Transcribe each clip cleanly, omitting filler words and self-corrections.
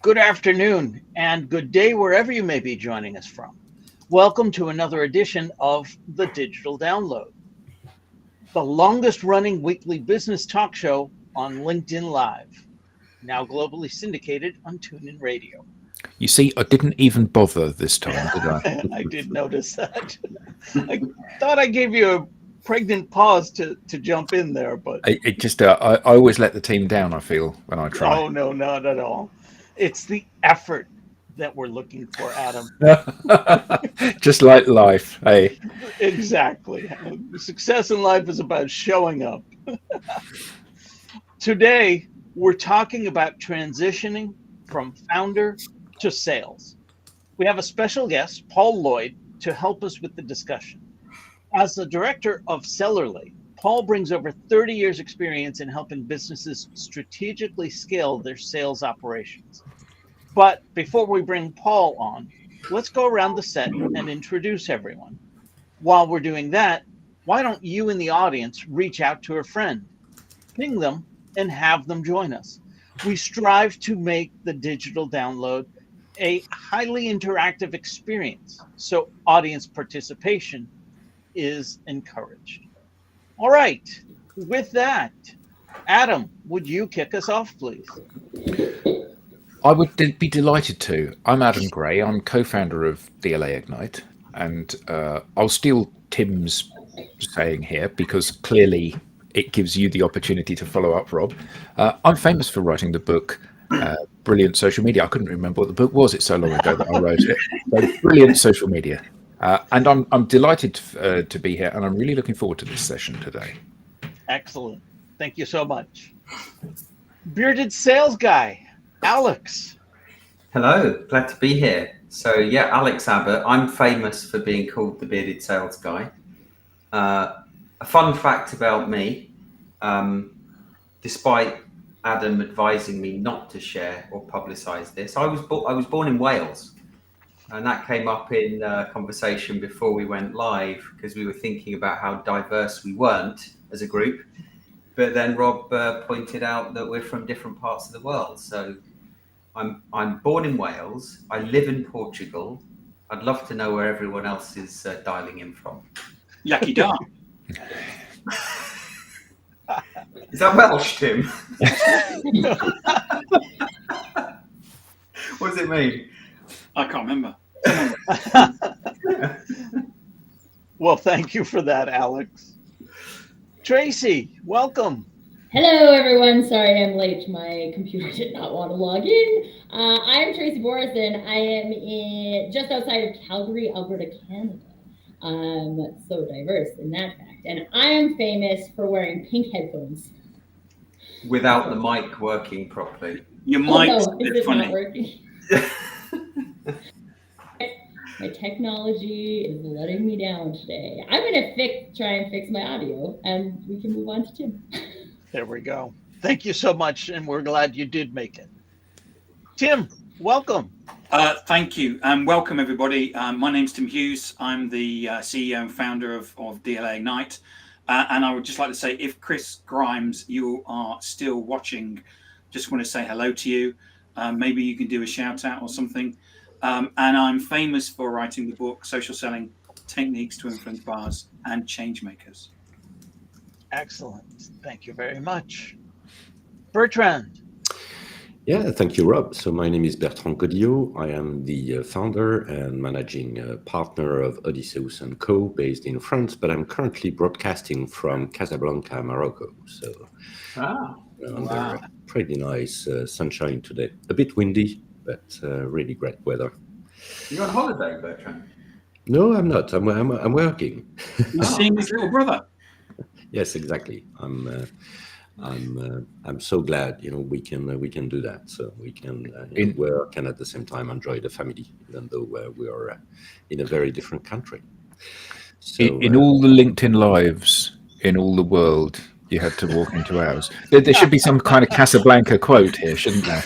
Good afternoon and good day wherever you may be joining us from. Welcome to another edition of The Digital Download, the longest running weekly business talk show on LinkedIn Live, now globally syndicated on TuneIn Radio. You see, I didn't even bother this time, did I? I did notice that. I thought I gave you a pregnant pause to jump in there, but I always let the team down, I feel, when I try. oh no, not at all. It's the effort that we're looking for, Adam. Just like life, hey. Exactly. Success in life is about showing up. Today, we're talking about transitioning from founder to sales. We have a special guest, Paul Lloyd, to help us with the discussion. As the director of Sellerly, Paul brings over 30 years experience in helping businesses strategically scale their sales operations. But before we bring Paul on, let's go around the set and introduce everyone. While we're doing that, why don't you in the audience reach out to a friend, ping them, and have them join us? We strive to make the digital download a highly interactive experience, so audience participation is encouraged. All right, with that, Adam, would you kick us off, please? I would be delighted to. I'm Adam Gray. I'm co-founder of DLA Ignite, and I'll steal Tim's saying here because clearly it gives you the opportunity to follow up, Rob. I'm famous for writing the book Brilliant Social Media. I couldn't remember what the book was. It's so long ago that I wrote it. So Brilliant Social Media. And I'm delighted to be here, and I'm really looking forward to this session today. Excellent. Thank you so much. Bearded sales guy, Alex. Hello, glad to be here. So yeah, Alex Abbott. I'm famous for being called the bearded sales guy. A fun fact about me, despite Adam advising me not to share or publicize this, I was born in Wales. And that came up in conversation before we went live because we were thinking about how diverse we weren't as a group. But then Rob pointed out that we're from different parts of the world. So I'm born in Wales. I live in Portugal. I'd love to know where everyone else is dialing in from. Yaki da. Is that Welsh, Tim? What does it mean? I can't remember. Well, thank you for that, Alex. Tracy, welcome. Hello, everyone. Sorry I'm late. My computer did not want to log in. I'm Tracy Boris, and I am just outside of Calgary, Alberta, Canada. So diverse in that fact. And I am famous for wearing pink headphones. Without the mic working properly. Your mic's no, is this not working? My technology is letting me down today. I'm going to try and fix my audio, and we can move on to Tim. There we go. Thank you so much, and we're glad you did make it. Tim, welcome. Thank you, and welcome everybody. My name's Tim Hughes. I'm the CEO and founder of DLA Ignite, and I would just like to say, if Chris Grimes, you are still watching, just want to say hello to you. Maybe you can do a shout out or something. And I'm famous for writing the book Social Selling: Techniques to Influence Buyers and Change Makers. Excellent. Thank you very much. Bertrand. Yeah, thank you, Rob. So my name is Bertrand Godillot. I am the founder and managing partner of Odysseus & Co. based in France, but I'm currently broadcasting from Casablanca, Morocco. So under pretty nice sunshine today. A bit windy, but really great weather. You're on holiday, Bertrand? No, I'm not. I'm working. You're seeing his little brother. Yes, exactly. I'm so glad we can do that. So we can work and at the same time enjoy the family, even though we are in a very different country. So in all the LinkedIn lives in all the world, you had to walk into ours. There should be some kind of Casablanca quote here, shouldn't there?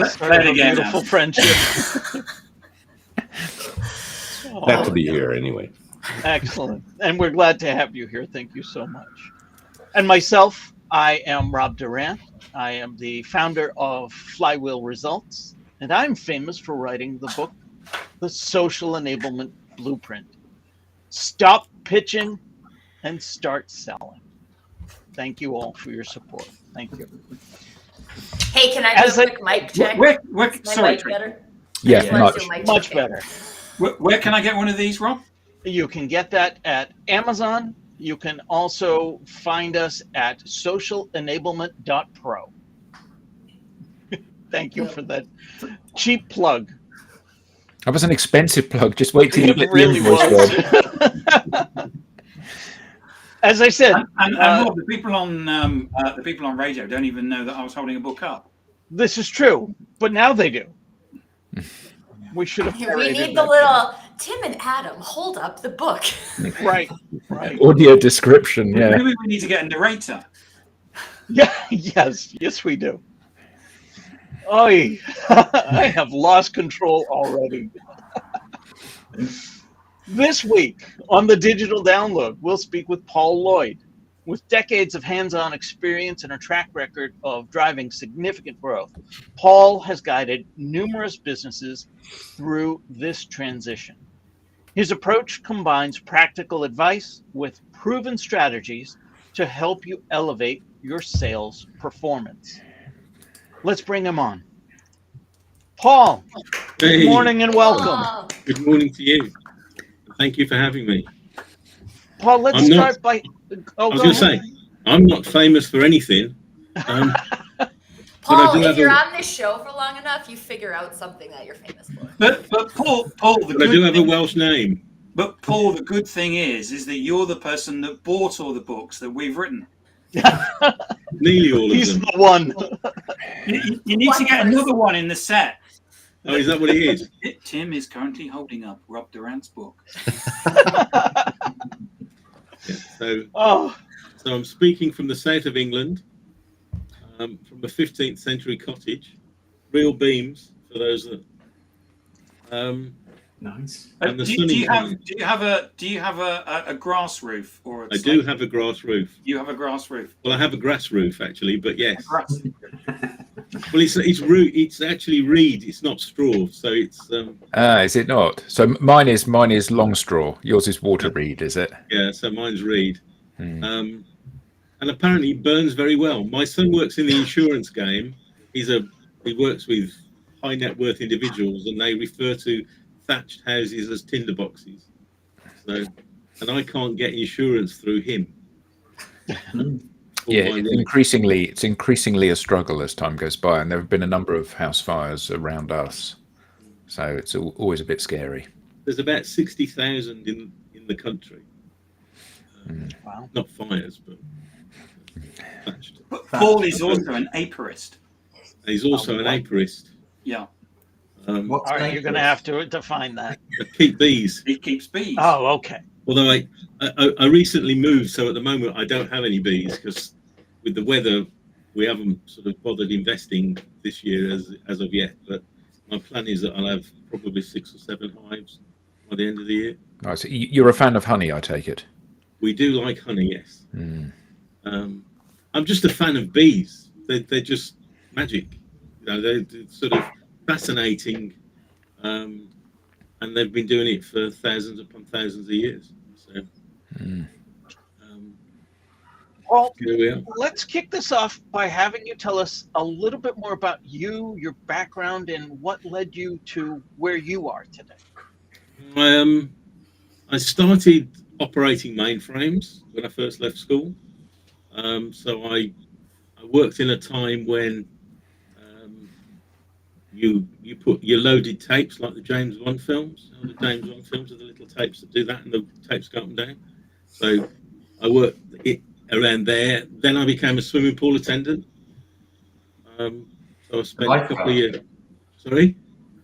Start a beautiful friendship. Glad to be here anyway. Excellent. And we're glad to have you here. Thank you so much. And myself, I am Rob Durant. I am the founder of Flywheel Results, and I'm famous for writing the book, The Social Enablement Blueprint. Stop pitching and start selling. Thank you all for your support. Thank you. Hey, can I As do a I- quick mic check? Where, My sorry, mic Tracy. better? Yeah, I just wanted to do a much. mic Much check. better. Where can I get one of these, Rob? You can get that at Amazon. You can also find us at socialenablement.pro. Thank you for that cheap plug. That was an expensive plug. Just wait till you It get really the invoice, Rob. was. As I said, And Rob, the people on radio don't even know that I was holding a book up. this is true, but now they do. We should have. We narrated need the that. little Tim and Adam hold up the book. Right, right. Audio description, yeah. Maybe we need to get a narrator. Yeah, yes, we do. I have lost control already. This week on the Digital Download, we'll speak with Paul Lloyd. With decades of hands-on experience and a track record of driving significant growth, Paul has guided numerous businesses through this transition. His approach combines practical advice with proven strategies to help you elevate your sales performance. Let's bring him on. Paul, good Hey, morning and welcome. Oh, good morning to you. Thank you for having me. Paul, let's I'm not- start by. Oh, I was go going to ahead. say, I'm not famous for anything. Paul, do if have you're a- on this show for long enough, you figure out something that you're famous for. But Paul, the But I do good have a thing, Welsh name. but Paul, the good thing is that you're the person that bought all the books that we've written. Nearly all of He's them. the one. You need to get another one in the set. Oh, is that what it is? Tim is currently holding up Rob Durant's book. Yeah, so Oh, I'm speaking from the south of England, from a 15th century cottage, real beams for those that. Nice. And the Do sunny you have time. a grass roof or a I do have a grass roof. You have a grass roof. Well, I have a grass roof actually, but yes. Grass. Well, it's actually reed. It's not straw, so it's Is it not? So mine is long straw. Yours is water reed, is it? yeah. So mine's reed. Hmm. And apparently it burns very well. My son works in the insurance game. He works with high net worth individuals, and they refer to thatched houses as tinderboxes. So, and I can't get insurance through him. Yeah, it's increasingly a struggle as time goes by, and there have been a number of house fires around us, so it's always a bit scary. There's about 60,000 in the country. wow. Not fires, but thatched. But Paul is also an apiarist. And he's also an apiarist. Yeah, What's All right, you're going to have to define that. I keep bees. he keeps bees. Oh, okay. Although I recently moved, so at the moment I don't have any bees because with the weather we haven't sort of bothered investing this year as of yet. But my plan is that I'll have probably 6 or 7 hives by the end of the year. Right, so you're a fan of honey, I take it. We do like honey, yes. Mm. I'm just a fan of bees. They're just magic. You know, they're sort of fascinating, and they've been doing it for thousands upon thousands of years. So. Well, Here we are. let's kick this off by having you tell us a little bit more about you, your background, and what led you to where you are today. I started operating mainframes when I first left school. So I worked in a time when you loaded tapes like the James Bond films. The James Bond films are the little tapes that do that, and the tapes go up and down. So I worked around there. Then I became a swimming pool attendant. So I spent a couple of years. Sorry?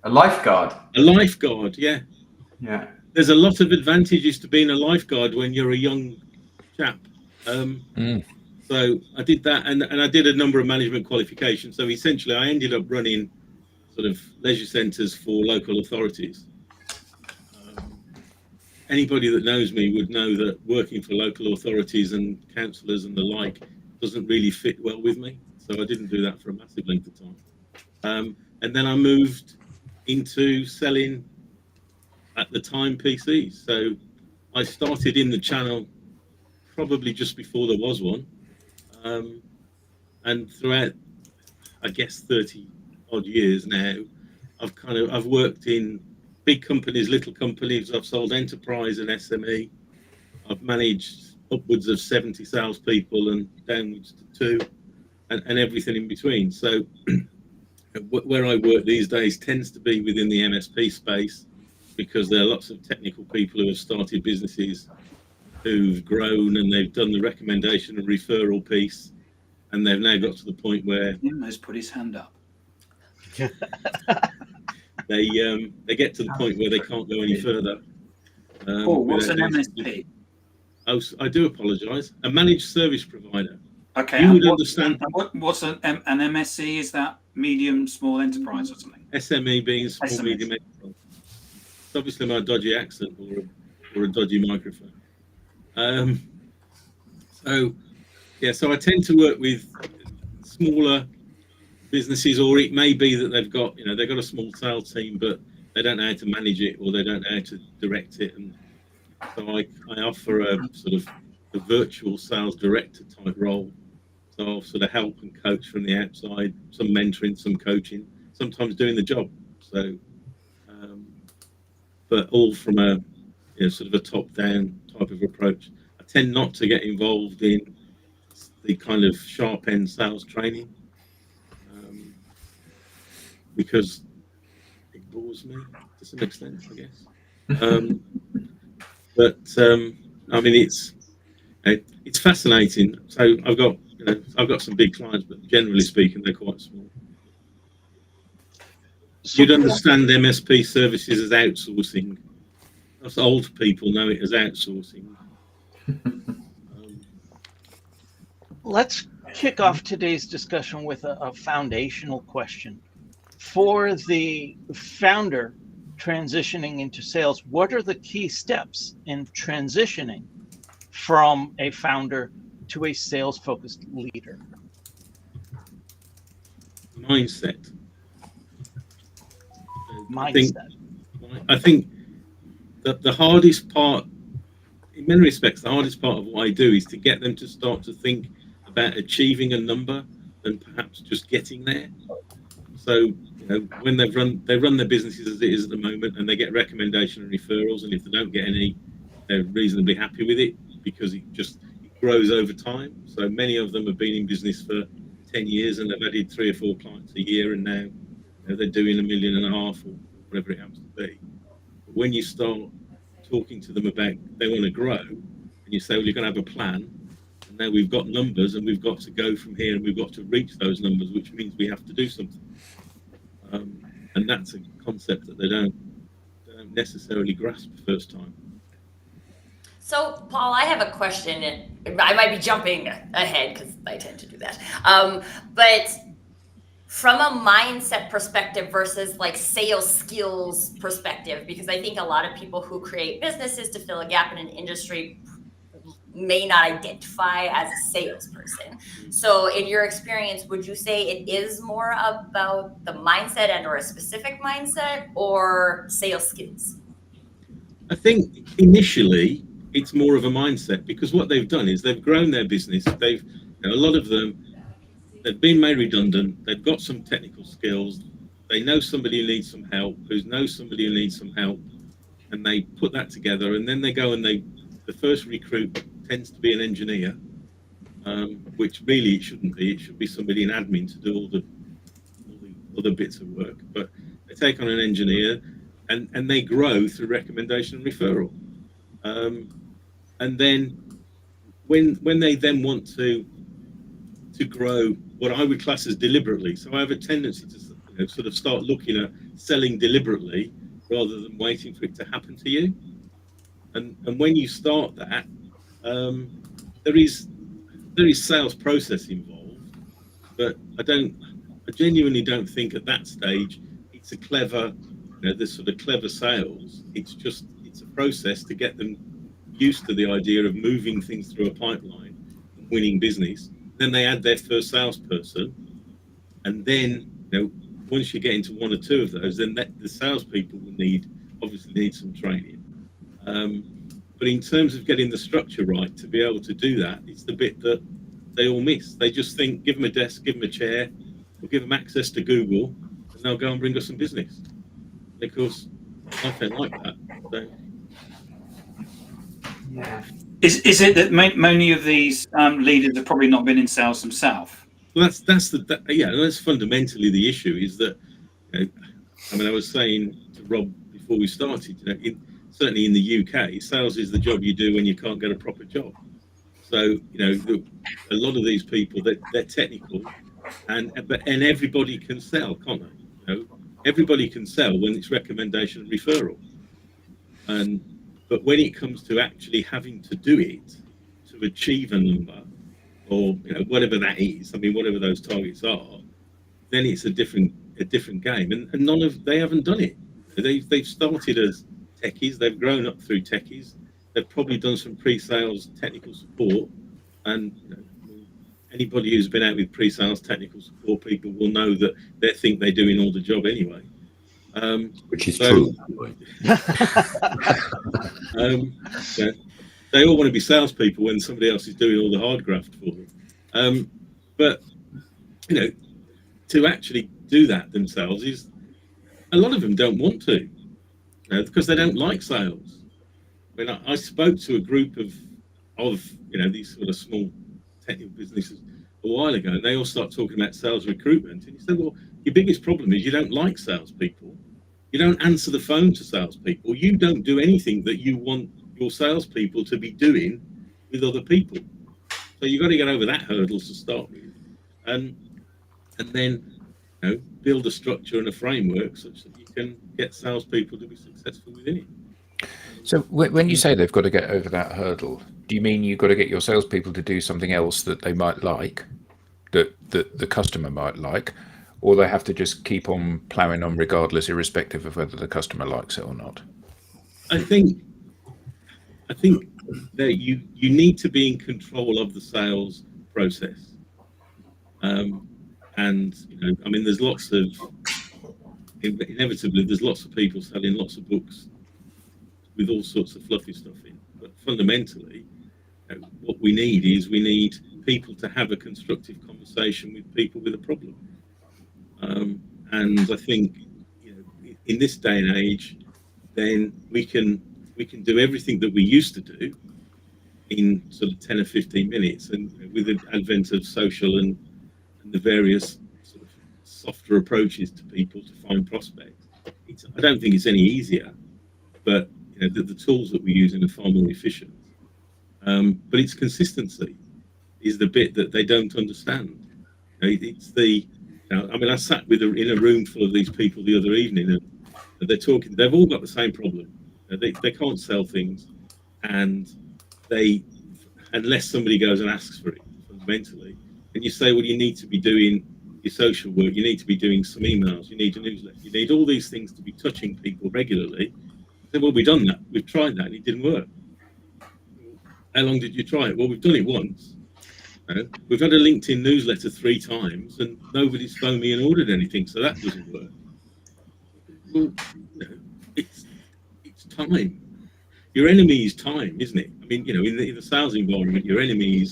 A lifeguard. A lifeguard, yeah. Yeah. There's a lot of advantages to being a lifeguard when you're a young chap. So I did that, and I did a number of management qualifications. So essentially, I ended up running sort of leisure centres for local authorities. Anybody that knows me would know that working for local authorities and councillors and the like doesn't really fit well with me. so I didn't do that for a massive length of time. And then I moved into selling, at the time, PCs. So I started in the channel probably just before there was one, and throughout, I guess, 30 odd years now, I've worked in big companies, little companies. I've sold enterprise and SME. I've managed upwards of 70 salespeople and downwards to 2, and everything in between. So where I work these days tends to be within the MSP space, because there are lots of technical people who have started businesses, who've grown, and they've done the recommendation and referral piece, and they've now got to the point where Tim has put his hand up. they get to the point where they can't go any further. Paul, what's an without- MSP? Oh, I do apologise. A managed service provider. Okay, You and would understand. what's an MSC? Is that medium, small enterprise or something? SME being small, SME. medium enterprise. It's obviously my dodgy accent or a dodgy microphone. So I tend to work with smaller businesses, or it may be that they've got a small sales team, but they don't know how to manage it, or they don't know how to direct it, and so I offer a sort of a virtual sales director type role. So I'll sort of help and coach from the outside, some mentoring, some coaching, sometimes doing the job. So, but all from a sort of a top-down type of approach. I tend not to get involved in the kind of sharp-end sales training, because it bores me to some extent, I guess. But I mean, it's fascinating. So I've got some big clients, but generally speaking, they're quite small. You'd understand MSP services as outsourcing. Us old people know it as outsourcing. Let's kick off today's discussion with a foundational question. For the founder transitioning into sales, what are the key steps in transitioning from a founder to a sales-focused leader? Mindset. Mindset. I think that the hardest part, in many respects, the hardest part of what I do is to get them to start to think about achieving a number and perhaps just getting there. So, when they run their businesses as it is at the moment, and they get recommendation and referrals, and if they don't get any, they're reasonably happy with it, because it grows over time. So many of them have been in business for 10 years and they've added 3 or 4 clients a year, and now they're doing $1.5 million or whatever it happens to be. But when you start talking to them about they want to grow, and you say, well, you're going to have a plan, and now we've got numbers, and we've got to go from here, and we've got to reach those numbers, which means we have to do something. And that's a concept that they don't necessarily grasp the first time. So, Paul, I have a question, and I might be jumping ahead because I tend to do that. But from a mindset perspective versus like sales skills perspective, because I think a lot of people who create businesses to fill a gap in an industry may not identify as a salesperson. So in your experience, would you say it is more about the mindset and or a specific mindset, or sales skills? I think initially it's more of a mindset, because what they've done is they've grown their business. A lot of them, they've been made redundant. They've got some technical skills. They know somebody who needs some help, who knows somebody who needs some help, and they put that together. And then they go and the first recruit tends to be an engineer, which really it shouldn't be. It should be somebody in admin to do all the other bits of work. But they take on an engineer, and they grow through recommendation and referral. And then when they then want to grow what I would class as deliberately, so I have a tendency to sort of start looking at selling deliberately rather than waiting for it to happen to you. And when you start that, there is sales process involved, but I genuinely don't think at that stage it's a clever, this sort of clever sales. It's a process to get them used to the idea of moving things through a pipeline and winning business, then they add their first salesperson, and then once you get into one or two of those, then the salespeople will obviously need some training. But in terms of getting the structure right to be able to do that, it's the bit that they all miss. They just think, give them a desk, give them a chair, or give them access to Google, and they'll go and bring us some business. Because I don't like that. So. Yeah. Is it that many of these leaders have probably not been in sales themselves? Well, that's fundamentally the issue. Is that I was saying to Rob before we started, certainly in the UK, sales is the job you do when you can't get a proper job. So a lot of these people, they're technical, and everybody can sell, can't they? Everybody can sell when it's recommendation and referral, but when it comes to actually having to do it to achieve a number, or whatever that is, whatever those targets are, then it's a different game, and they haven't done it. They've started as techies, they've grown up through techies, they've probably done some pre-sales technical support, and anybody who's been out with pre-sales technical support people will know that they think they're doing all the job anyway. Which is true. They all want to be salespeople when somebody else is doing all the hard graft for them. But to actually do that themselves is, a lot of them don't want to, because they don't like sales. I spoke to a group of these sort of small technical businesses a while ago, and they all start talking about sales recruitment. And he said, well, your biggest problem is you don't like salespeople. You don't answer the phone to salespeople. You don't do anything that you want your salespeople to be doing with other people. So you've got to get over that hurdle to start with, and then build a structure and a framework such that you can get salespeople to be successful within it. So when you say they've got to get over that hurdle, do you mean you've got to get your salespeople to do something else that they might like, that the customer might like, or they have to just keep on ploughing on regardless, irrespective of whether the customer likes it or not? I think that you need to be in control of the sales process, and there's lots of inevitably there's lots of people selling lots of books with all sorts of fluffy stuff in, but fundamentally what we need people to have a constructive conversation with people with a problem, and I think in this day and age then we can do everything that we used to do in sort of 10 or 15 minutes, and with the advent of social and the various sort of softer approaches to people to find prospects, I don't think it's any easier, but the tools that we're using are far more efficient. But it's consistency is the bit that they don't understand. It's I sat in a room full of these people the other evening, and they're talking. They've all got the same problem. They can't sell things, and unless somebody goes and asks for it fundamentally. And you say, well, you need to be doing your social work, you need to be doing some emails, you need a newsletter, you need all these things to be touching people regularly. I said, well, we've done that, we've tried that, and it didn't work. How long did you try it? Well, we've done it once. We've had a LinkedIn newsletter 3 times, and nobody's phoned me and ordered anything, so that doesn't work. Well, it's time. Your enemy is time, isn't it? In the sales environment, your enemy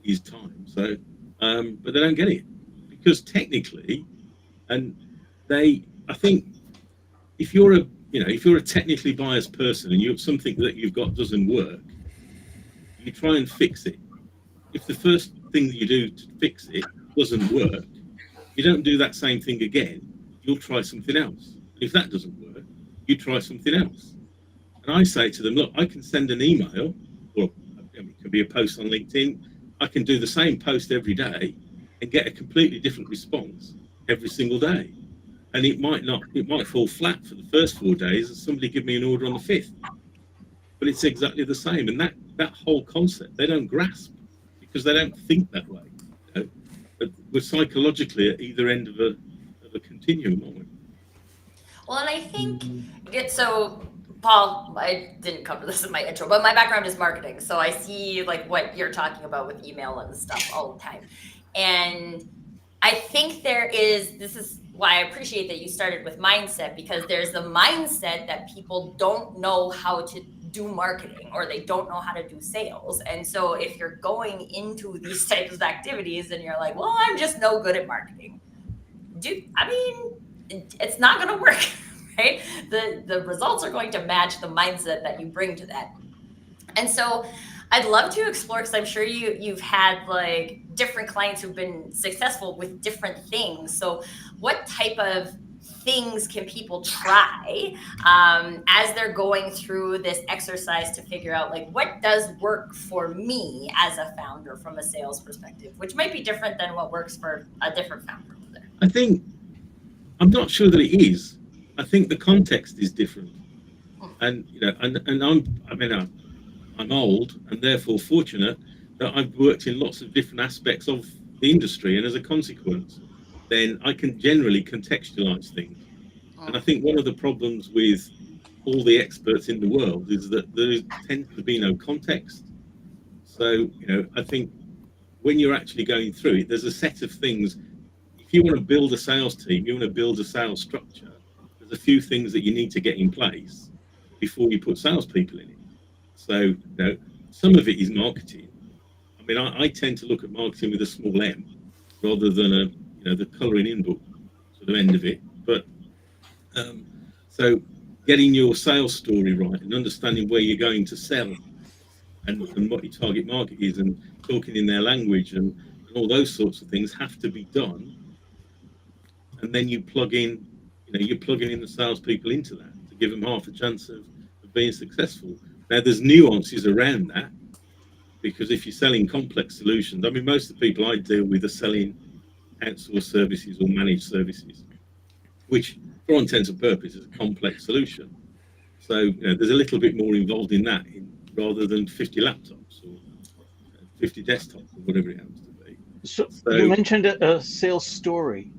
is time. So, but they don't get it, because technically, I think if you're a technically biased person and something that you've got doesn't work, you try and fix it. If the first thing that you do to fix it doesn't work, you don't do that same thing again. You'll try something else. If that doesn't work, you try something else. And I say to them, look, I can send an email, or it could be a post on LinkedIn. I can do the same post every day and get a completely different response every single day. And it might fall flat for the first 4 days, and somebody give me an order on the 5th. But it's exactly the same. And that whole concept, they don't grasp, because they don't think that way. But we're psychologically at either end of a continuum, aren't we? Well, and I think so. Paul, I didn't cover this in my intro, but my background is marketing. So I see like what you're talking about with email and stuff all the time. And I think this is why I appreciate that you started with mindset, because there's the mindset that people don't know how to do marketing or they don't know how to do sales. And so if you're going into these types of activities and you're like, well, I'm just no good at marketing, it's not going to work, right? The results are going to match the mindset that you bring to that. And so I'd love to explore, because I'm sure you've had like different clients who've been successful with different things. So what type of things can people try as they're going through this exercise to figure out like what does work for me as a founder from a sales perspective, which might be different than what works for a different founder over there? I think, I'm not sure that it is. I think the context is different. And, you know, and I'm old and therefore fortunate that I've worked in lots of different aspects of the industry. And as a consequence, then I can generally contextualize things. And I think one of the problems with all the experts in the world is that there tends to be no context. So, you know, I think when you're actually going through it, there's a set of things. If you want to build a sales team, you want to build a sales structure, there's a few things that you need to get in place before you put salespeople in it. So, you know, some of it is marketing. I mean, I tend to look at marketing with a small m rather than the colouring in book sort of end of it. But so getting your sales story right and understanding where you're going to sell and what your target market is and talking in their language and all those sorts of things have to be done. And then you're plugging in the salespeople into that to give them half a chance of being successful. Now, there's nuances around that, because if you're selling complex solutions, I mean, most of the people I deal with are selling outsourced services or managed services, which for all intents and purposes is a complex solution. So there's a little bit more involved in that rather than 50 laptops or 50 desktops or whatever it happens to be. So you mentioned a sales story.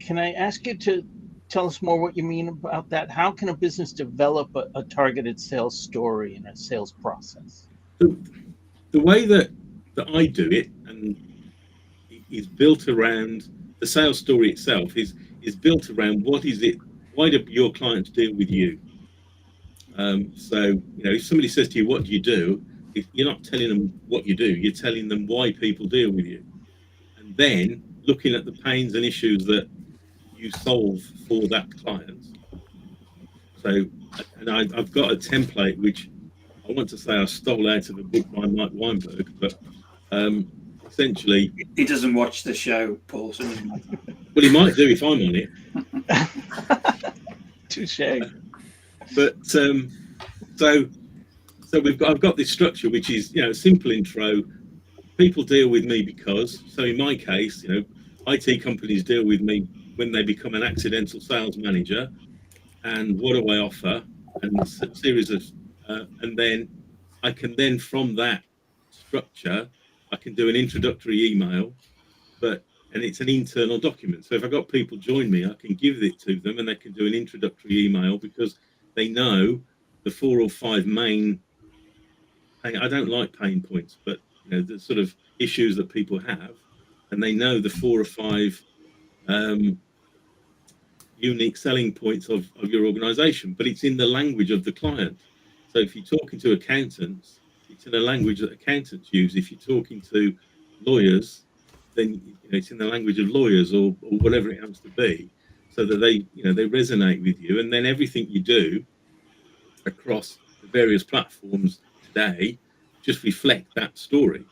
Can I ask you to tell us more what you mean about that? How can a business develop a targeted sales story in a sales process? The way that I do it and is built around the sales story itself is built around why do your clients deal with you? So, if somebody says to you, what do you do? You're not telling them what you do, you're telling them why people deal with you. And then looking at the pains and issues that you solve for that client. So, and I've got a template, which I want to say I stole out of a book by Mike Weinberg, but essentially, he doesn't watch the show, Paul. So well, he might do if I'm on it. Touché. But so I've got this structure, which is a simple intro. People deal with me because. So in my case, IT companies deal with me when they become an accidental sales manager, and what do I offer? And a series of, and then I can from that structure. I can do an introductory email, and it's an internal document. So if I've got people join me, I can give it to them and they can do an introductory email because they know the 4 or 5 main, I don't like pain points, but the sort of issues that people have, and they know the 4 or 5 unique selling points of your organization, but it's in the language of the client. So if you're talking to accountants, it's in the language that accountants use. If you're talking to lawyers, then it's in the language of lawyers or whatever it happens to be, so that they resonate with you. And then everything you do across the various platforms today just reflect that story.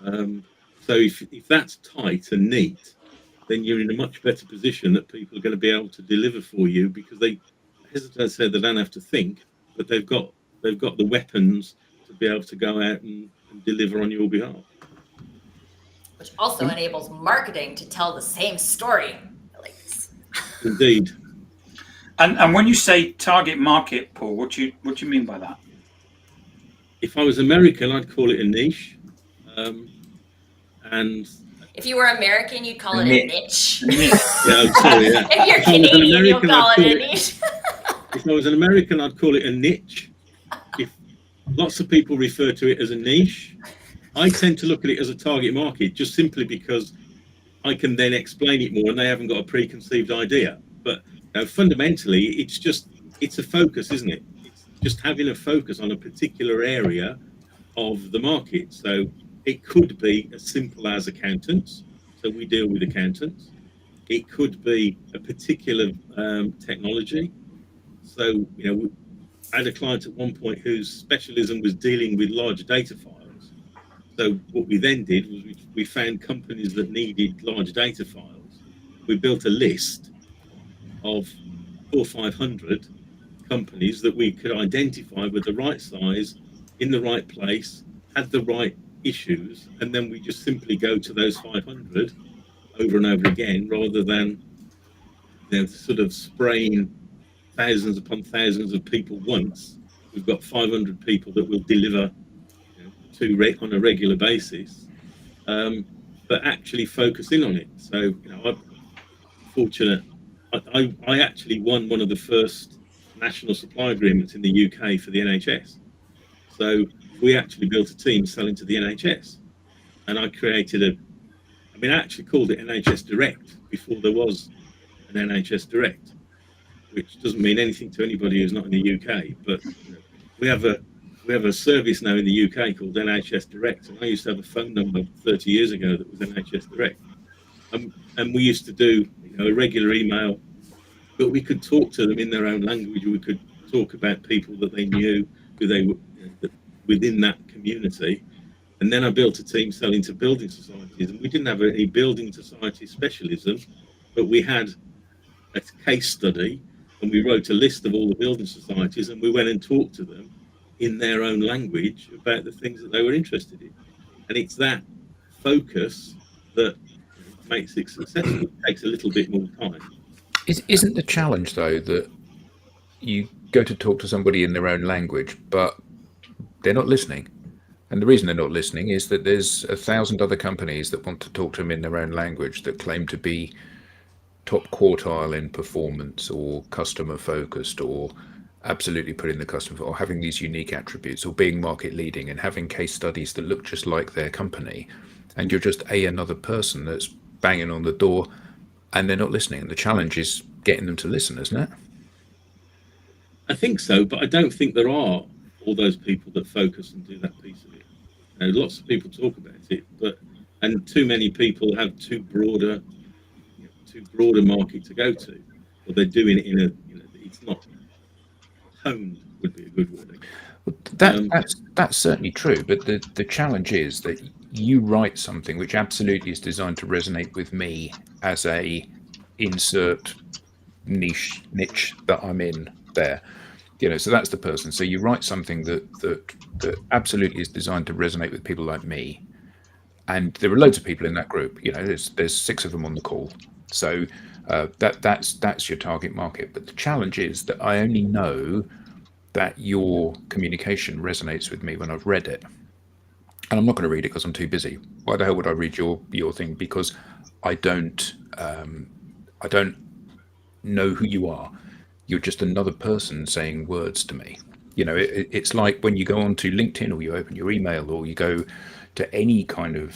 So if that's tight and neat, then you're in a much better position that people are going to be able to deliver for you, because they, as I said, they don't have to think, but they've got the weapons to be able to go out and deliver on your behalf. Which also enables marketing to tell the same story. I like this. Indeed. And when you say target market, Paul, what do you mean by that? If I was American, I'd call it a niche. And if you were American, you'd call it a niche. Yeah, I'm sorry. Yeah. If you're Canadian, you'll call it a niche. If I was an American, I'd call it a niche. If lots of people refer to it as a niche, I tend to look at it as a target market, just simply because I can then explain it more and they haven't got a preconceived idea. But fundamentally, it's a focus, isn't it? It's just having a focus on a particular area of the market. So it could be as simple as accountants. So we deal with accountants. It could be a particular technology. So, I had a client at one point whose specialism was dealing with large data files. So what we then did was we found companies that needed large data files. We built a list of 400 or 500 companies that we could identify with the right size, in the right place, had the right issues, and then we just simply go to those 500 over and over again, rather than sort of spraying thousands upon thousands of people once. We've got 500 people that will deliver to on a regular basis, but actually focus in on it. So I'm fortunate. I actually won one of the first national supply agreements in the UK for the NHS. So we actually built a team selling to the NHS, and I actually called it NHS Direct before there was an NHS Direct, which doesn't mean anything to anybody who's not in the UK. But we have a service now in the UK called NHS Direct, and I used to have a phone number 30 years ago that was NHS Direct, and we used to do a regular email, but we could talk to them in their own language. We could talk about people that they knew, who they were within that community. And then I built a team selling to building societies, and we didn't have any building society specialism, but we had a case study, and we wrote a list of all the building societies, and we went and talked to them in their own language about the things that they were interested in. And it's that focus that makes it successful. It takes a little bit more time. Isn't the challenge, though, that you go to talk to somebody in their own language, but they're not listening? And the reason they're not listening is that there's 1,000 other companies that want to talk to them in their own language, that claim to be top quartile in performance, or customer focused, or absolutely putting the customer, or having these unique attributes, or being market leading and having case studies that look just like their company. And you're just another person that's banging on the door, and they're not listening. And the challenge is getting them to listen, isn't it? I think so, but I don't think there are all those people that focus and do that piece of it. Lots of people talk about it, and too many people have too broad a market to go to, or they're doing it in it's not honed, would be a good word. That's certainly true, but the challenge is that you write something which absolutely is designed to resonate with me as a insert niche that I'm in there. So that's the person. So you write something that absolutely is designed to resonate with people like me, and there are loads of people in that group. There's 6 of them on the call. So that's your target market. But the challenge is that I only know that your communication resonates with me when I've read it, and I'm not going to read it because I'm too busy. Why the hell would I read your thing? Because I don't know who you are. You're just another person saying words to me. It's like when you go onto LinkedIn, or you open your email, or you go to any kind of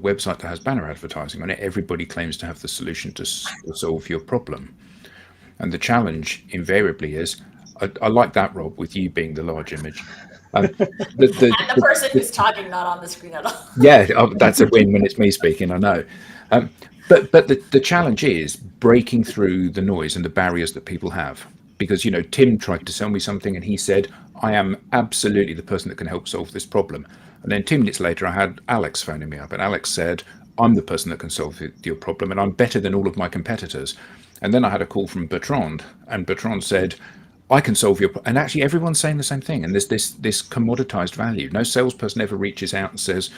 website that has banner advertising on it. Everybody claims to have the solution to solve your problem. And the challenge invariably is, I like that, Rob, with you being the large image. The person who's talking, not on the screen at all. Yeah, that's a win when it's me speaking, I know. But the challenge is breaking through the noise and the barriers that people have. Because, Tim tried to sell me something, and he said, I am absolutely the person that can help solve this problem. And then 2 minutes later, I had Alex phoning me up, and Alex said, I'm the person that can solve your problem, and I'm better than all of my competitors. And then I had a call from Bertrand, and Bertrand said, I can solve your problem. And actually, everyone's saying the same thing. And there's this commoditized value. No salesperson ever reaches out and says,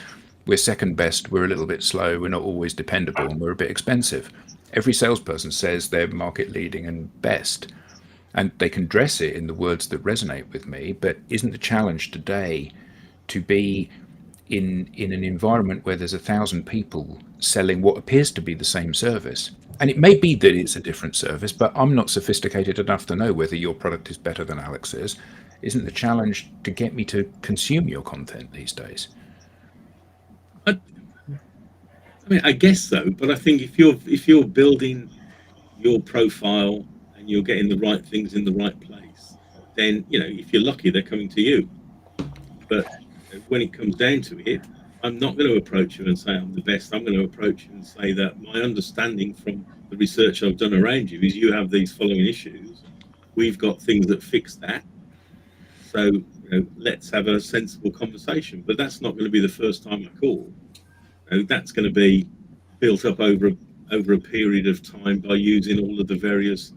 we're second best, we're a little bit slow, we're not always dependable, and we're a bit expensive. Every salesperson says they're market leading and best. And they can dress it in the words that resonate with me, but isn't the challenge today to be in an environment where there's 1,000 people selling what appears to be the same service. And it may be that it's a different service, but I'm not sophisticated enough to know whether your product is better than Alex's. Isn't the challenge to get me to consume your content these days? I mean, I guess so, but I think if you're building your profile and you're getting the right things in the right place, then, you know, if you're lucky, they're coming to you. But when it comes down to it, I'm not going to approach you and say I'm the best. I'm going to approach you and say that my understanding from the research I've done around you is you have these following issues. We've got things that fix that. So, you know, let's have a sensible conversation. But that's not going to be the first time I call. You know, that's going to be built up over a period of time by using all of the various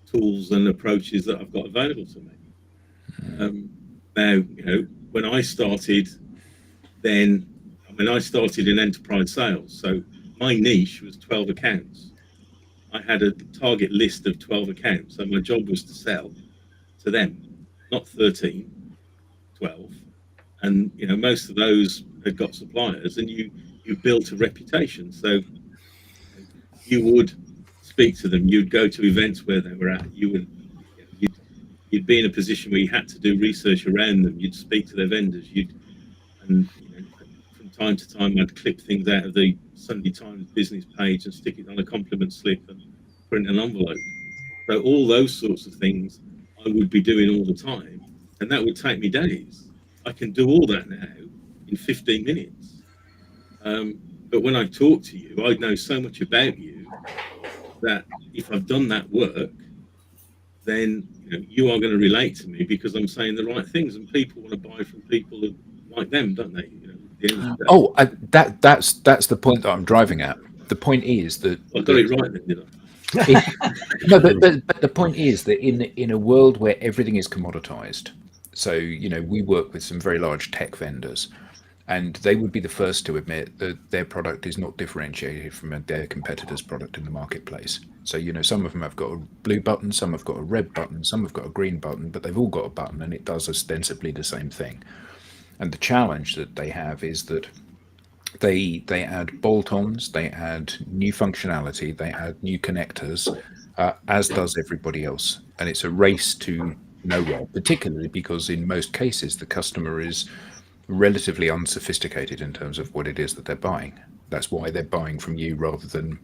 tools and approaches that I've got available to me. Now, you know, when I started, I started in enterprise sales. So my niche was 12 accounts. I had a target list of 12 accounts. So my job was to sell to them, not 13, 12. And, you know, most of those had got suppliers, and you built a reputation. So you would speak to them. You'd go to events where they were at. You'd be in a position where you had to do research around them. You'd speak to their vendors. And you know, from time to time, I'd clip things out of the Sunday Times business page and stick it on a compliment slip and print an envelope. So all those sorts of things I would be doing all the time, and that would take me days. I can do all that now in 15 minutes. But when I talk to you, I know so much about you that if I've done that work, then you are going to relate to me because I'm saying the right things, and people want to buy from people like them, don't they? That's the point that I'm driving at. The point is that I got it right then, did I? No, but the point is that in a world where everything is commoditized, so we work with some very large tech vendors, and they would be the first to admit that their product is not differentiated from their competitor's product in the marketplace. So some of them have got a blue button, some have got a red button, some have got a green button, but they've all got a button and it does ostensibly the same thing. And the challenge that they have is that they add bolt-ons, they add new functionality, they add new connectors, as does everybody else. And it's a race to nowhere, particularly because in most cases the customer is relatively unsophisticated in terms of what it is that they're buying. That's why they're buying from you rather than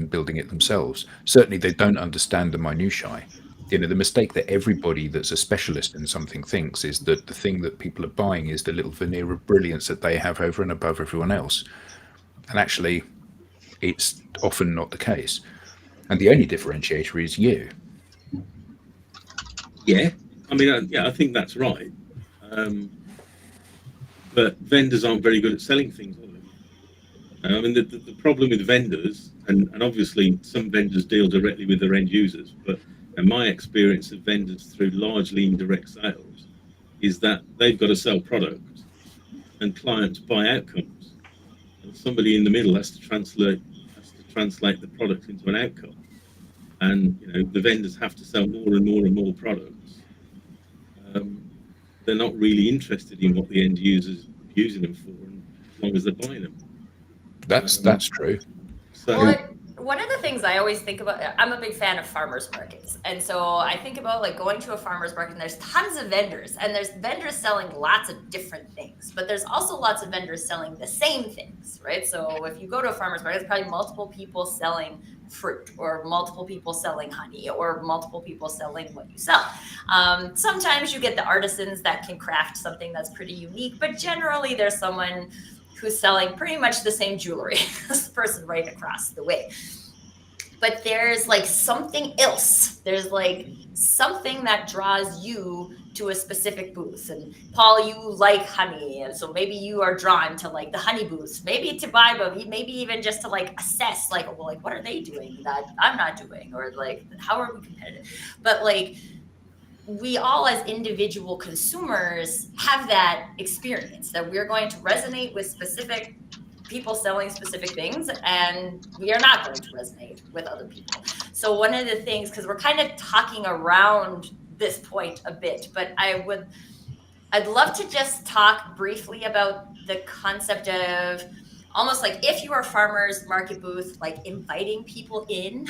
building it themselves. Certainly they don't understand the minutiae. The mistake that everybody that's a specialist in something thinks is that the thing that people are buying is the little veneer of brilliance that they have over and above everyone else. And actually, it's often not the case. And the only differentiator is you. Yeah, I think that's right. But vendors aren't very good at selling things, are they? The problem with vendors, and obviously some vendors deal directly with their end users, but in my experience of vendors through largely indirect sales is that they've got to sell product and clients buy outcomes. And somebody in the middle has to translate the product into an outcome. And the vendors have to sell more and more and more products. They're not really interested in what the end user's using them for, as long as they're buying them. That's true. So one of the things I always think about, I'm a big fan of farmers markets. And so I think about going to a farmers market, and there's tons of vendors, and there's vendors selling lots of different things, but there's also lots of vendors selling the same things, right? So if you go to a farmers market, there's probably multiple people selling fruit, or multiple people selling honey, or multiple people selling what you sell. Sometimes you get the artisans that can craft something that's pretty unique, but generally there's someone who's selling pretty much the same jewelry as the person right across the way. But there's something else. There's something that draws you to a specific booth. And Paul, you like honey, and so maybe you are drawn to the honey booths, maybe to buy, but maybe even just to assess what are they doing that I'm not doing, or how are we competitive? But we all as individual consumers have that experience that we're going to resonate with specific people selling specific things, and we are not going to resonate with other people. So one of the things, because we're kind of talking around this point a bit, but I I'd love to just talk briefly about the concept of almost like if you are a farmer's market booth, like inviting people in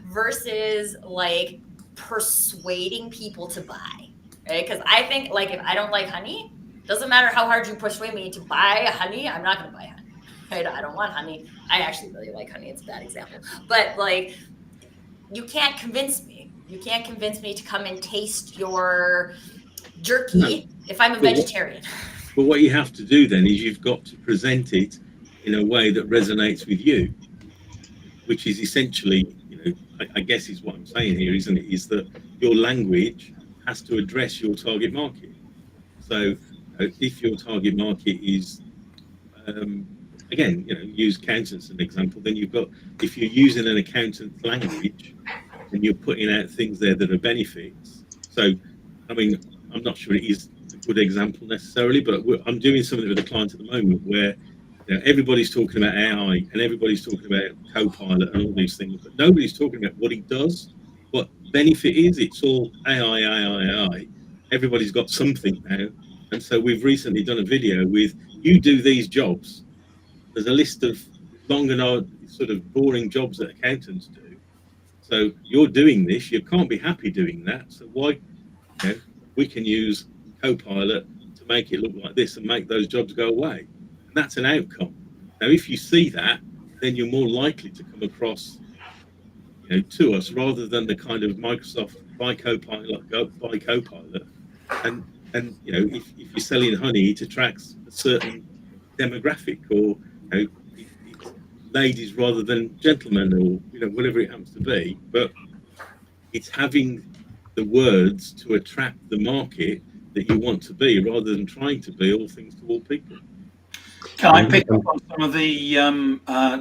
versus like persuading people to buy, right? Because I think like if I don't like honey, doesn't matter how hard you persuade me to buy honey, I'm not going to buy honey. Right? I don't want honey. I actually really like honey. It's a bad example. But like, you can't convince me. You can't convince me to come and taste your jerky if I'm a vegetarian. But what you have to do then is you've got to present it in a way that resonates with you, which is essentially, I guess is what I'm saying here, isn't it? Is that your language has to address your target market. So if your target market is, again, use accountants as an example, then you've got, if you're using an accountant's language and you're putting out things there that are benefits. So, I mean, I'm not sure it is a good example necessarily, but I'm doing something with a client at the moment where everybody's talking about AI and everybody's talking about Copilot and all these things, but nobody's talking about what it does, what benefit is. It's all AI. Everybody's got something now. And so we've recently done a video with, you do these jobs. There's a list of long and hard, sort of boring jobs that accountants do. So you're doing this, you can't be happy doing that. So why, we can use Copilot to make it look like this and make those jobs go away. And that's an outcome. Now, if you see that, then you're more likely to come across, to us rather than the kind of Microsoft buy Copilot, buy Copilot. And if you're selling honey, it attracts a certain demographic, or it's ladies rather than gentlemen, or whatever it happens to be. But it's having the words to attract the market that you want to be, rather than trying to be all things to all people. Can I pick up on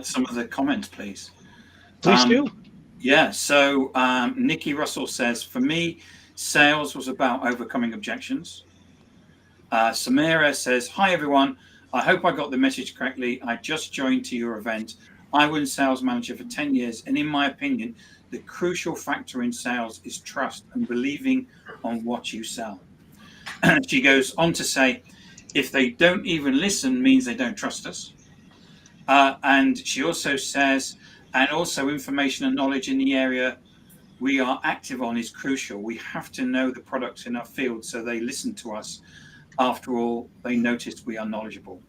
some of the comments, please? Please do. Yeah. So Nikki Russell says, for me, sales was about overcoming objections. Samira says, hi, everyone. I hope I got the message correctly. I just joined to your event. I was sales manager for 10 years. And in my opinion, the crucial factor in sales is trust and believing on what you sell. She goes on to say, if they don't even listen, means they don't trust us. And she also says, and also information and knowledge in the area we are active on is crucial. We have to know the products in our field so they listen to us. After all, they notice we are knowledgeable.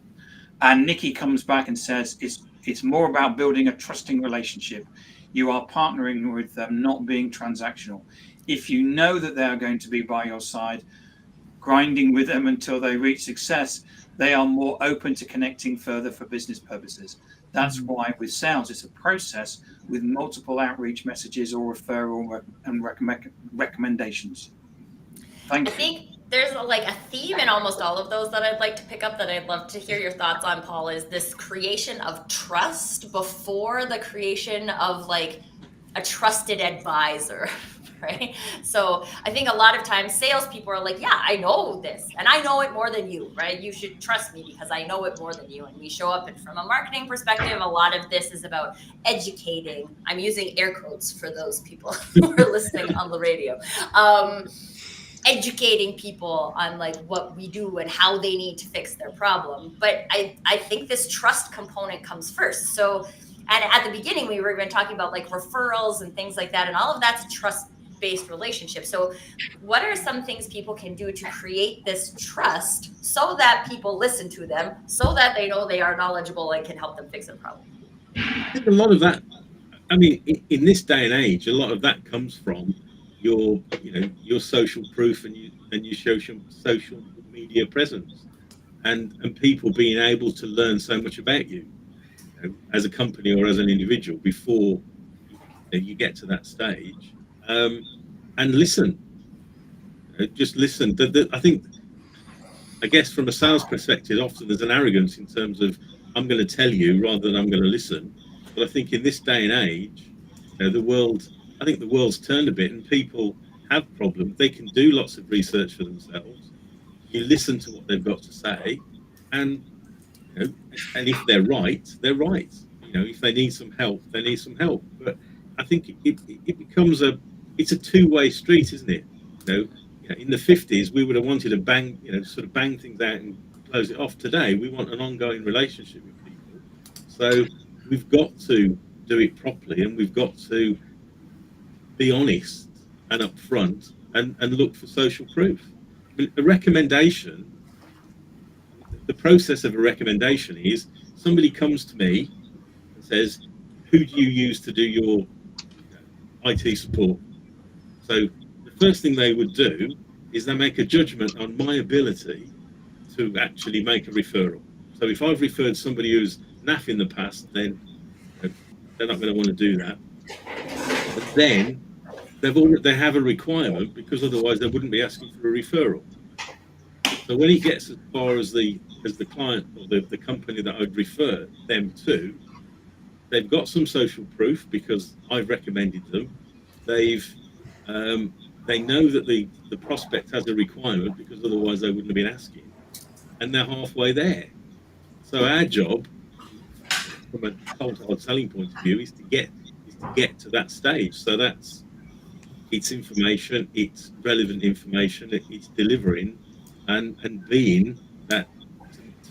And Nikki comes back and says, it's more about building a trusting relationship. You are partnering with them, not being transactional. If you know that they are going to be by your side, grinding with them until they reach success, they are more open to connecting further for business purposes. That's why with sales, it's a process with multiple outreach messages or referral and recommendations. Thank you. I think there's a theme in almost all of those that I'd like to pick up that I'd love to hear your thoughts on, Paul, is this creation of trust before the creation of like a trusted advisor, right? So I think a lot of times salespeople are like, yeah, I know this and I know it more than you, right? You should trust me because I know it more than you. And we show up, and from a marketing perspective, a lot of this is about educating. I'm using air quotes for those people who are listening on the radio. Educating people on like what we do and how they need to fix their problem. But I think this trust component comes first. So, and at the beginning, we were even talking about like referrals and things like that. And all of that's a trust-based relationship. So what are some things people can do to create this trust so that people listen to them, so that they know they are knowledgeable and can help them fix a problem? I think a lot of that, I mean, in this day and age, a lot of that comes from your social proof and your social media presence, and people being able to learn so much about you, as a company or as an individual before you get to that stage, and listen. Just listen. I guess from a sales perspective, often there's an arrogance in terms of I'm going to tell you rather than I'm going to listen. But I think in this day and age, I think the world's turned a bit, and people have problems. They can do lots of research for themselves. You listen to what they've got to say, and and if they're right, they're right. If they need some help, they need some help. But I think it becomes it's a two-way street, isn't it? in the 50s, we would have wanted to bang, sort of bang things out and close it off. Today, we want an ongoing relationship with people. So we've got to do it properly, and we've got to be honest and upfront and look for social proof. I mean, a recommendation, the process of a recommendation is somebody comes to me and says, who do you use to do your IT support? So the first thing they would do is they make a judgment on my ability to actually make a referral. So if I've referred somebody who's naff in the past, then they're not going to want to do that. But then they have a requirement, because otherwise they wouldn't be asking for a referral. So when it gets as far as the client or the company that I'd refer them to, they've got some social proof because I've recommended them. They know that the prospect has a requirement, because otherwise they wouldn't have been asking, and they're halfway there. So our job, from a cold hard selling point of view, is to get to that stage. So it's information, it's relevant information, it's delivering, and being that.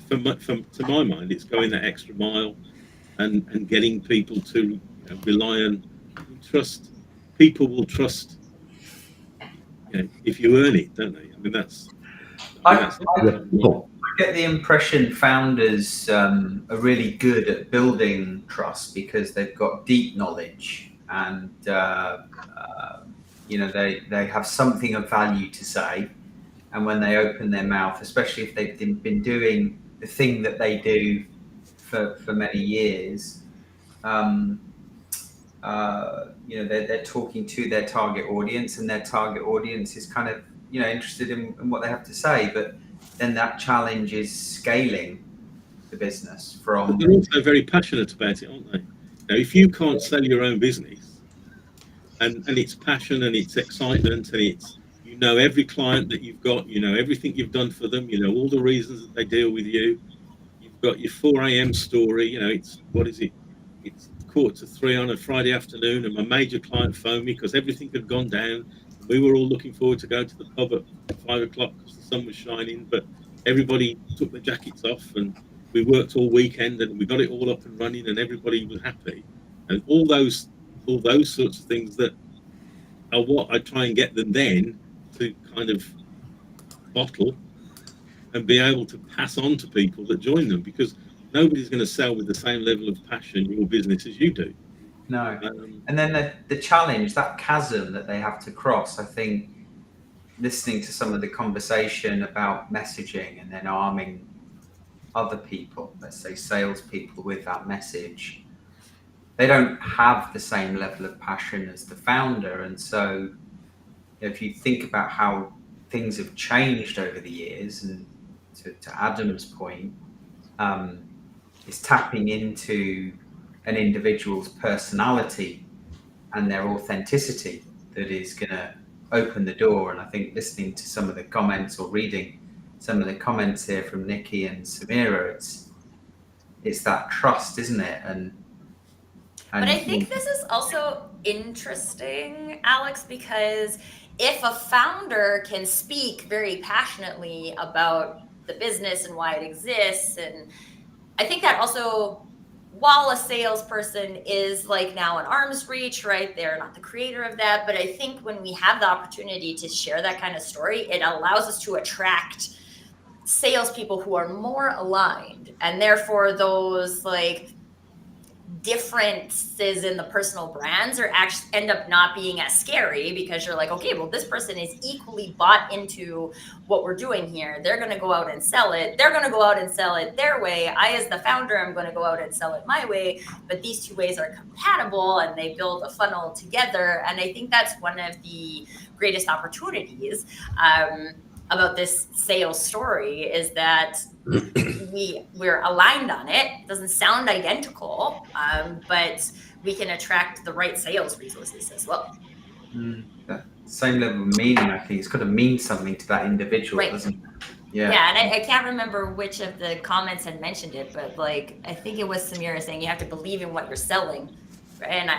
To my mind, it's going that extra mile, and getting people to rely on, trust. People will trust if you earn it, don't they? I mean, I get the impression founders are really good at building trust because they've got deep knowledge, and they have something of value to say, and when they open their mouth, especially if they've been doing the thing that they do for many years, they're talking to their target audience, and their target audience is kind of interested in what they have to say. But then that challenge is scaling the business from. But they're also very passionate about it, aren't they? Now, if you can't sell your own business, and it's passion and it's excitement and it's every client that you've got, everything you've done for them, all the reasons that they deal with you. You've got your 4 a.m. story. It's what is it? It's 2:45 on a Friday afternoon, and my major client phoned me because everything had gone down. We were all looking forward to going to the pub at 5 o'clock because the sun was shining, but everybody took their jackets off, and we worked all weekend, and we got it all up and running, and everybody was happy. And all those sorts of things that are what I try and get them then to kind of bottle and be able to pass on to people that join them, because nobody's going to sell with the same level of passion your business as you do. No. And then the challenge, that chasm that they have to cross, I think, listening to some of the conversation about messaging and then arming other people, let's say salespeople, with that message, they don't have the same level of passion as the founder. And so if you think about how things have changed over the years, and to Adam's point, it's tapping into an individual's personality and their authenticity that is going to open the door. And I think listening to some of the comments or reading some of the comments here from Nikki and Samira, it's that trust, isn't it? And but I think this is also interesting, Alex, because if a founder can speak very passionately about the business and why it exists, and I think that also, while a salesperson is like now an arm's reach, right? They're not the creator of that. But I think when we have the opportunity to share that kind of story, it allows us to attract salespeople who are more aligned. And therefore those like differences in the personal brands are actually end up not being as scary, because you're like, okay, well, this person is equally bought into what we're doing here. They're going to go out and sell it. They're going to go out and sell it their way. I, as the founder, I'm going to go out and sell it my way. But these two ways are compatible, and they build a funnel together. And I think that's one of the greatest opportunities about this sales story, is that we're aligned on it. It doesn't sound identical, but we can attract the right sales resources as well. That same level of meaning, I think it's got to mean something to that individual, right. Doesn't it? Yeah. Yeah, and I can't remember which of the comments had mentioned it, but like I think it was Samira saying you have to believe in what you're selling. and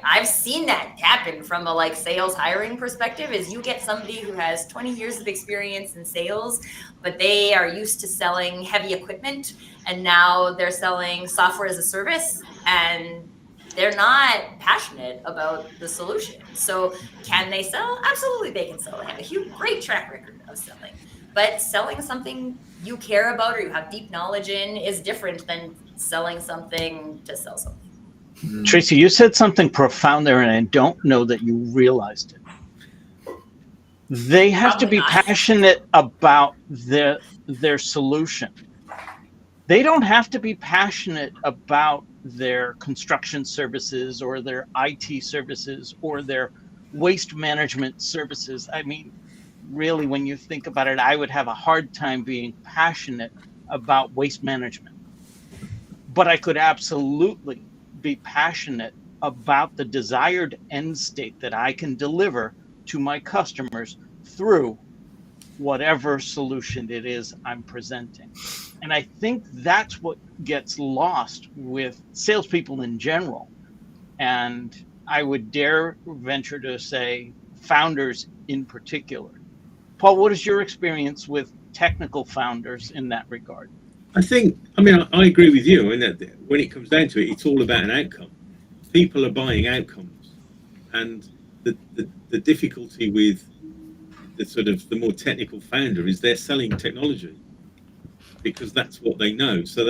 I've seen that happen from a like sales hiring perspective. Is you get somebody who has 20 years of experience in sales, but they are used to selling heavy equipment, and now they're selling software as a service, and they're not passionate about the solution. So can they sell? Absolutely, they can sell. They have a great track record of selling. But selling something you care about or you have deep knowledge in is different than selling something to sell something. Tracy, you said something profound there, and I don't know that you realized it. They have to be passionate about their solution. They don't have to be passionate about their construction services or their IT services or their waste management services. I mean, really, when you think about it, I would have a hard time being passionate about waste management. But I could absolutely be passionate about the desired end state that I can deliver to my customers through whatever solution it is I'm presenting. And I think that's what gets lost with salespeople in general. And I would dare venture to say founders in particular. Paul, what is your experience with technical founders in that regard? I agree with you. I mean, when it comes down to it, it's all about an outcome. People are buying outcomes, and the difficulty with the more technical founder is they're selling technology because that's what they know. So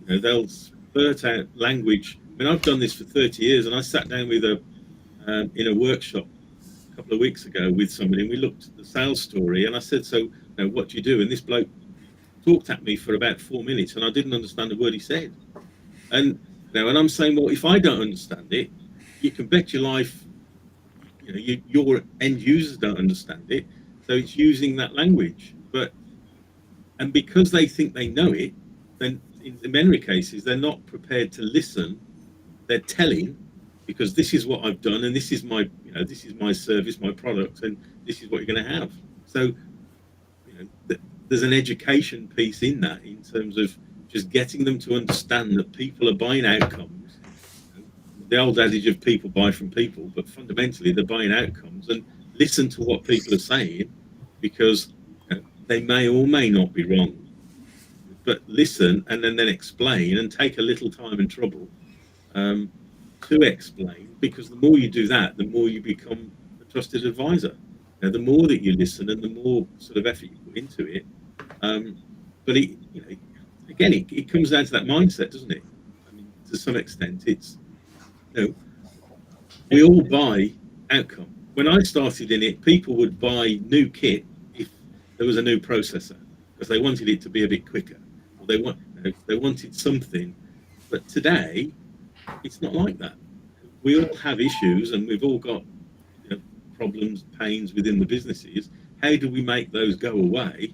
they'll spurt out language. I mean, I've done this for 30 years, and I sat down with in a workshop a couple of weeks ago with somebody, and we looked at the sales story, and I said, so what do you do? And this bloke talked at me for about 4 minutes, and I didn't understand a word he said. And I'm saying, well, if I don't understand it, you can bet your life, your end users don't understand it. So it's using that language, and because they think they know it, then in many cases they're not prepared to listen. They're telling, because this is what I've done, and this is my service, my product, and this is what you're going to have. So there's an education piece in that, in terms of just getting them to understand that people are buying outcomes. The old adage of people buy from people, but fundamentally they're buying outcomes, and listen to what people are saying, because they may or may not be wrong. But listen and then explain, and take a little time and trouble to explain, because the more you do that, the more you become a trusted advisor. The more that you listen and the more sort of effort you put into it. But it comes down to that mindset, doesn't it? I mean, to some extent, it's we all buy outcome. When I started in it, people would buy new kit if there was a new processor, because they wanted it to be a bit quicker, or they wanted something. But today, it's not like that. We all have issues, and we've all got problems, pains within the businesses. How do we make those go away?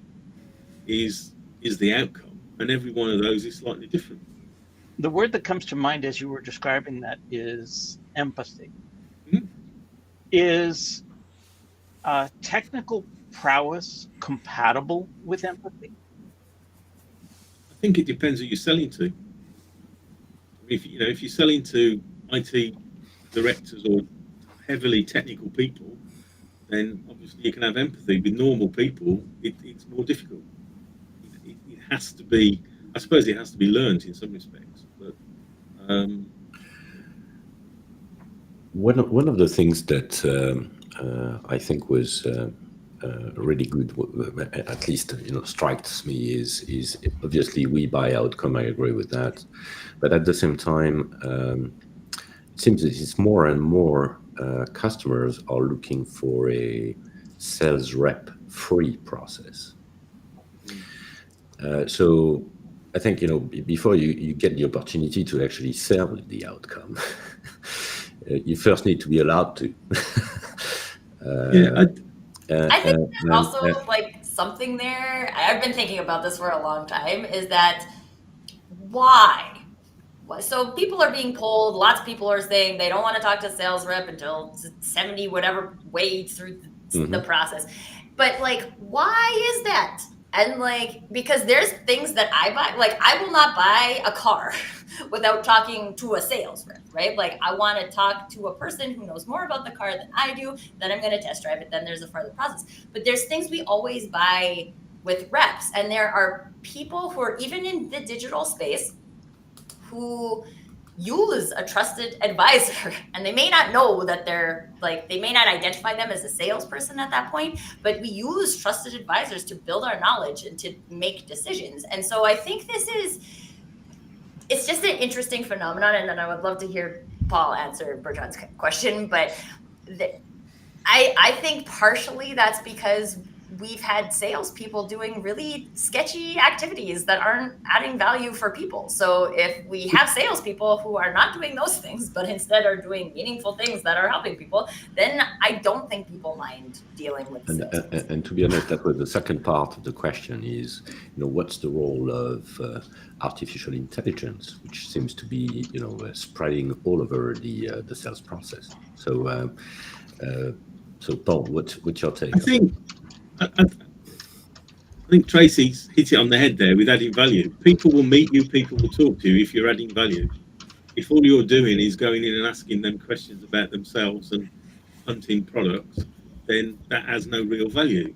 Is the outcome, and every one of those is slightly different. The word that comes to mind as you were describing that is empathy. Mm-hmm. Is technical prowess compatible with empathy? I think it depends who you're selling to. If you're selling to IT directors or heavily technical people, then obviously you can have empathy. With normal people, it's more difficult. It has to be, I suppose it has to be learned in some respects. But one of the things that I think was really good, at least strikes me, is obviously we buy outcome. I agree with that, but at the same time, it seems that it's more and more customers are looking for a sales rep free process. So I think before you get the opportunity to actually sell the outcome, you first need to be allowed to. I think there's also like something there. I've been thinking about this for a long time. Is that why? So people are being polled. Lots of people are saying they don't want to talk to a sales rep until 70 whatever way through the process. But like, why is that? And like, because there's things that I buy, like I will not buy a car without talking to a sales rep, right? Like I want to talk to a person who knows more about the car than I do, then I'm going to test drive it, then there's a further process. But there's things we always buy with reps, and there are people who are even in the digital space who use a trusted advisor, and they may not know that they're like, they may not identify them as a salesperson at that point, but we use trusted advisors to build our knowledge and to make decisions. And so I think it's just an interesting phenomenon. And then I would love to hear Paul answer Bertrand's question, but I think partially that's because we've had salespeople doing really sketchy activities that aren't adding value for people. So if we have salespeople who are not doing those things, but instead are doing meaningful things that are helping people, then I don't think people mind dealing with sales. And to be honest, that was the second part of the question is, what's the role of artificial intelligence, which seems to be, spreading all over the sales process. So, Paul, what's your take? I think Tracy's hit it on the head there with adding value. People will meet you, people will talk to you if you're adding value. If all you're doing is going in and asking them questions about themselves and hunting products, then that has no real value.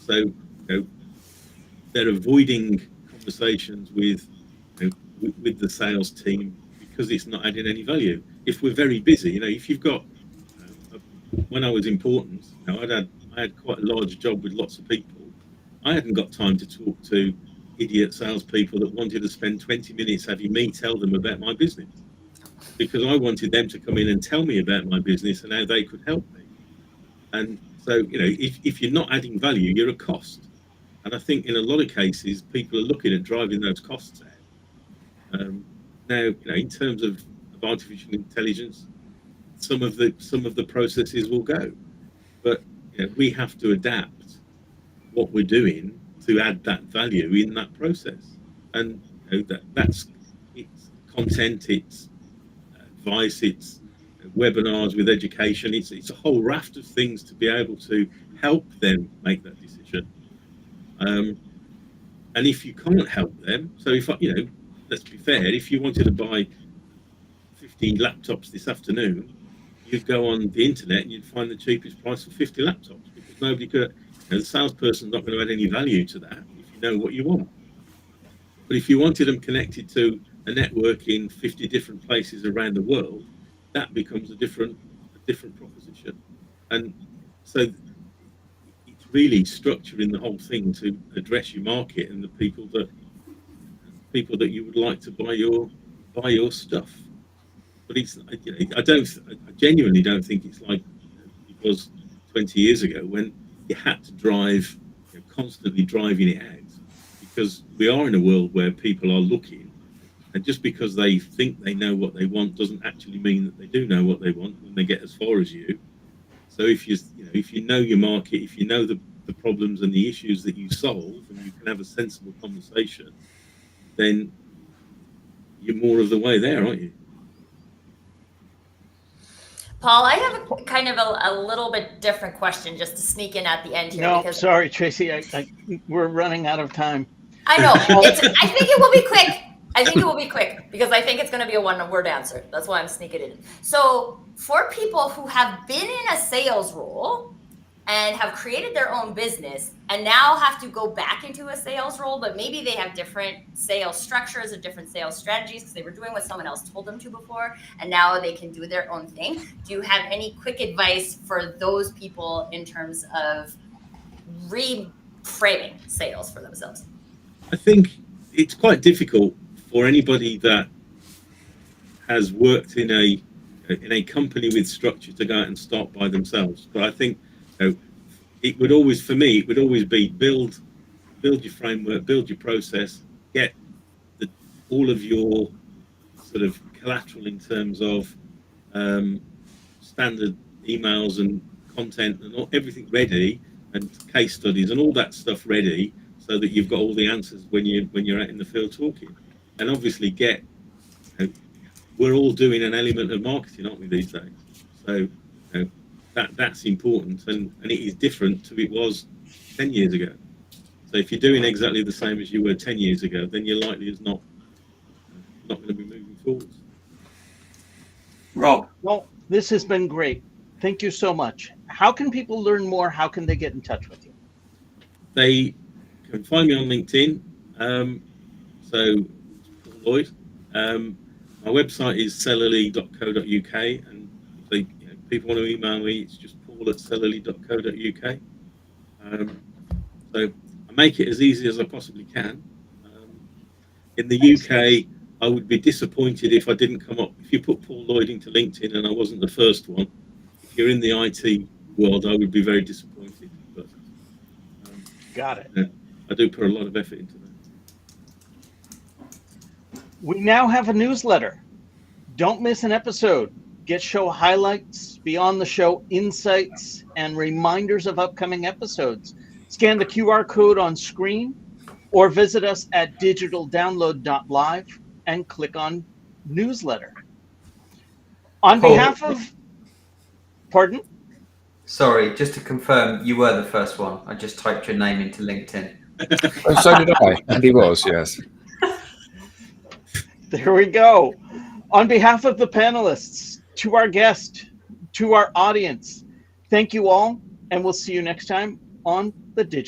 So they're avoiding conversations with the sales team because it's not adding any value. If we're very busy, if you've got, when I was important, I had quite a large job with lots of people. I hadn't got time to talk to idiot salespeople that wanted to spend 20 minutes having me tell them about my business, because I wanted them to come in and tell me about my business and how they could help me. And so, if you're not adding value, you're a cost. And I think in a lot of cases, people are looking at driving those costs out. Now, in terms of artificial intelligence, some of the processes will go, but we have to adapt what we're doing to add that value in that process. And that's it's content, it's advice, it's webinars with education, it's a whole raft of things to be able to help them make that decision. And if you can't help them, so if let's be fair, if you wanted to buy 50 laptops this afternoon, you'd go on the internet and you'd find the cheapest price for 50 laptops, because nobody could. The salesperson's not going to add any value to that if you know what you want. But if you wanted them connected to a network in 50 different places around the world, that becomes a different proposition. And so it's really structuring the whole thing to address your market and the people that you would like to buy your stuff. But it's, I genuinely don't think it's like it was 20 years ago when you had to drive, constantly driving it out, because we are in a world where people are looking, and just because they think they know what they want doesn't actually mean that they do know what they want when they get as far as you. So if you know your market, if you know the problems and the issues that you solve, and you can have a sensible conversation, then you're more of the way there, aren't you? Paul, I have a kind of a little bit different question just to sneak in at the end here. No, because sorry, Tracy. We're running out of time. I know. I think it will be quick. I think it will be quick because I think it's going to be a one-word answer. That's why I'm sneaking it in. So for people who have been in a sales role and have created their own business and now have to go back into a sales role, but maybe they have different sales structures or different sales strategies because they were doing what someone else told them to before, and now they can do their own thing. Do you have any quick advice for those people in terms of reframing sales for themselves? I think it's quite difficult for anybody that has worked in a company with structure to go out and start by themselves. But I think it would always be build your framework, build your process, get all of your sort of collateral in terms of standard emails and content and everything ready, and case studies and all that stuff ready, so that you've got all the answers when you're out in the field talking. And obviously we're all doing an element of marketing, aren't we, these days? So that's important, and it is different to it was 10 years ago. So if you're doing exactly the same as you were 10 years ago, then you're likely as not going to be moving forwards. Rob. Well, this has been great. Thank you so much. How can people learn more? How can they get in touch with you? They can find me on LinkedIn. So Paul Lloyd. My website is cellularly.co.uk, and if they, people want to email me, it's just paul@cellularly.co.uk. So I make it as easy as I possibly can. In the UK, I would be disappointed if I didn't come up. If you put Paul Lloyd into LinkedIn and I wasn't the first one, if you're in the IT world, I would be very disappointed. But Got it. I do put a lot of effort into that. We now have a newsletter. Don't miss an episode. Get show highlights, beyond the show insights, and reminders of upcoming episodes. Scan the QR code on screen or visit us at digitaldownload.live and click on newsletter. On Paul. behalf of, pardon? Sorry, just to confirm, you were the first one. I just typed your name into LinkedIn. Oh, so did I, and he was, yes. There we go. On behalf of the panelists, to our guest, to our audience, thank you all, and we'll see you next time on the Digital